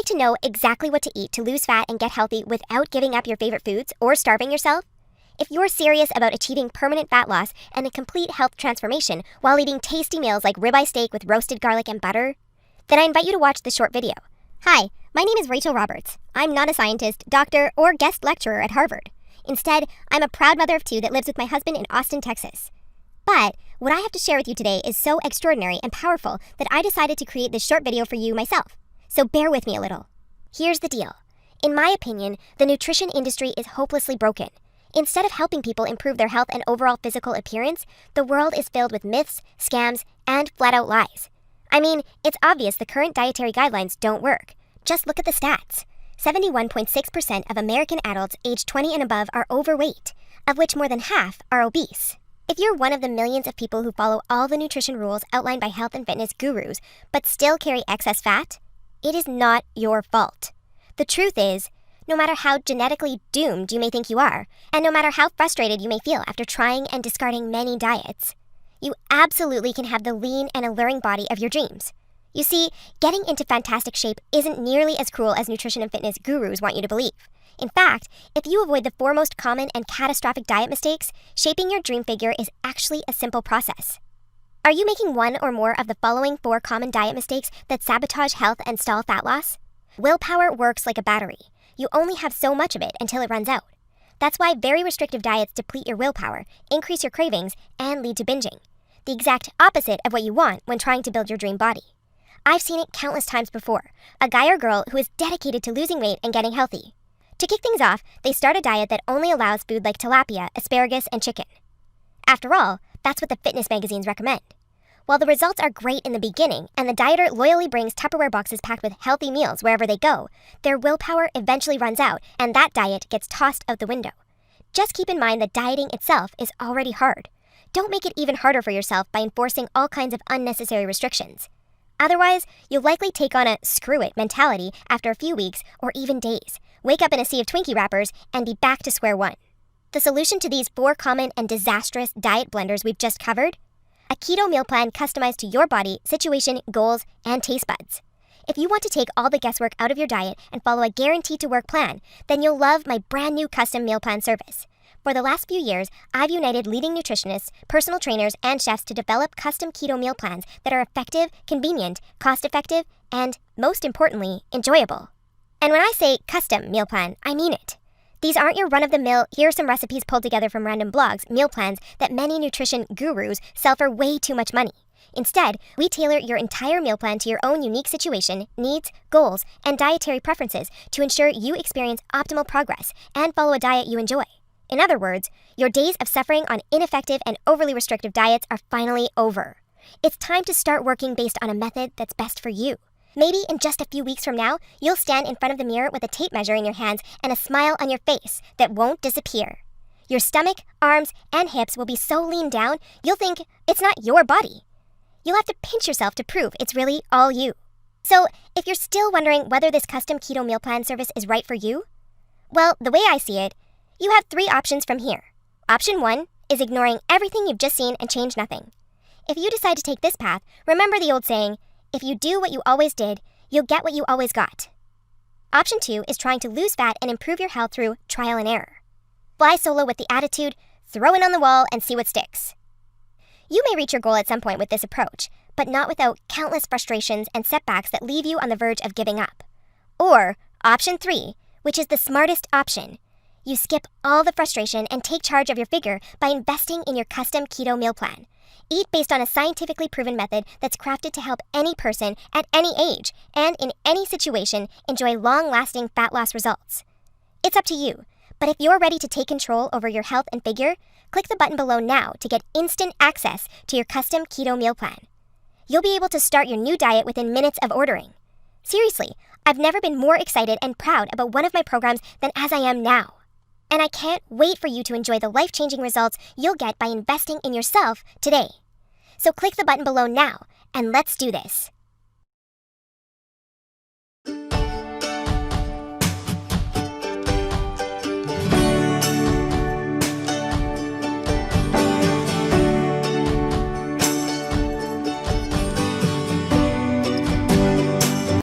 to know exactly what to eat to lose fat and get healthy without giving up your favorite foods or starving yourself? If you're serious about achieving permanent fat loss and a complete health transformation while eating tasty meals like ribeye steak with roasted garlic and butter, then I invite you to watch this short video. Hi, my name is Rachel Roberts. I'm not a scientist, doctor, or guest lecturer at Harvard. Instead, I'm a proud mother of two that lives with my husband in Austin, Texas. But what I have to share with you today is so extraordinary and powerful that I decided to create this short video for you myself. So bear with me a little. Here's the deal. In my opinion, the nutrition industry is hopelessly broken. Instead of helping people improve their health and overall physical appearance, the world is filled with myths, scams, and flat-out lies. I mean, it's obvious the current dietary guidelines don't work. Just look at the stats. 71.6% of American adults aged 20 and above are overweight, of which more than half are obese. If you're one of the millions of people who follow all the nutrition rules outlined by health and fitness gurus, but still carry excess fat, it is not your fault. The truth is, no matter how genetically doomed you may think you are, and no matter how frustrated you may feel after trying and discarding many diets, you absolutely can have the lean and alluring body of your dreams. You see, getting into fantastic shape isn't nearly as cruel as nutrition and fitness gurus want you to believe. In fact, if you avoid the four most common and catastrophic diet mistakes, shaping your dream figure is actually a simple process. Are you making one or more of the following 4 common diet mistakes that sabotage health and stall fat loss? Willpower works like a battery. You only have so much of it until it runs out. That's why very restrictive diets deplete your willpower, increase your cravings, and lead to binging. The exact opposite of what you want when trying to build your dream body. I've seen it countless times before. A guy or girl who is dedicated to losing weight and getting healthy. To kick things off, they start a diet that only allows food like tilapia, asparagus, and chicken. After all, that's what the fitness magazines recommend. While the results are great in the beginning, and the dieter loyally brings Tupperware boxes packed with healthy meals wherever they go, their willpower eventually runs out, and that diet gets tossed out the window. Just keep in mind that dieting itself is already hard. Don't make it even harder for yourself by enforcing all kinds of unnecessary restrictions. Otherwise, you'll likely take on a screw it mentality after a few weeks or even days, wake up in a sea of Twinkie wrappers, and be back to square one. The solution to these 4 common and disastrous diet blunders we've just covered? A keto meal plan customized to your body, situation, goals, and taste buds. If you want to take all the guesswork out of your diet and follow a guaranteed-to-work plan, then you'll love my brand new custom meal plan service. For the last few years, I've united leading nutritionists, personal trainers, and chefs to develop custom keto meal plans that are effective, convenient, cost-effective, and, most importantly, enjoyable. And when I say custom meal plan, I mean it. These aren't your run-of-the-mill, here are some recipes pulled together from random blogs, meal plans that many nutrition gurus sell for way too much money. Instead, we tailor your entire meal plan to your own unique situation, needs, goals, and dietary preferences to ensure you experience optimal progress and follow a diet you enjoy. In other words, your days of suffering on ineffective and overly restrictive diets are finally over. It's time to start working based on a method that's best for you. Maybe in just a few weeks from now, you'll stand in front of the mirror with a tape measure in your hands and a smile on your face that won't disappear. Your stomach, arms, and hips will be so lean down, you'll think it's not your body. You'll have to pinch yourself to prove it's really all you. So, if you're still wondering whether this custom keto meal plan service is right for you, well, the way I see it, you have 3 options from here. Option 1 is ignoring everything you've just seen and change nothing. If you decide to take this path, remember the old saying, if you do what you always did, you'll get what you always got. Option 2 is trying to lose fat and improve your health through trial and error. Fly solo with the attitude, throw it on the wall and see what sticks. You may reach your goal at some point with this approach, but not without countless frustrations and setbacks that leave you on the verge of giving up. Or option 3, which is the smartest option. You skip all the frustration and take charge of your figure by investing in your custom keto meal plan. Eat based on a scientifically proven method that's crafted to help any person at any age and in any situation enjoy long-lasting fat loss results. It's up to you, but if you're ready to take control over your health and figure, click the button below now to get instant access to your custom keto meal plan. You'll be able to start your new diet within minutes of ordering. Seriously, I've never been more excited and proud about one of my programs than as I am now. And I can't wait for you to enjoy the life-changing results you'll get by investing in yourself today. So click the button below now, and let's do this.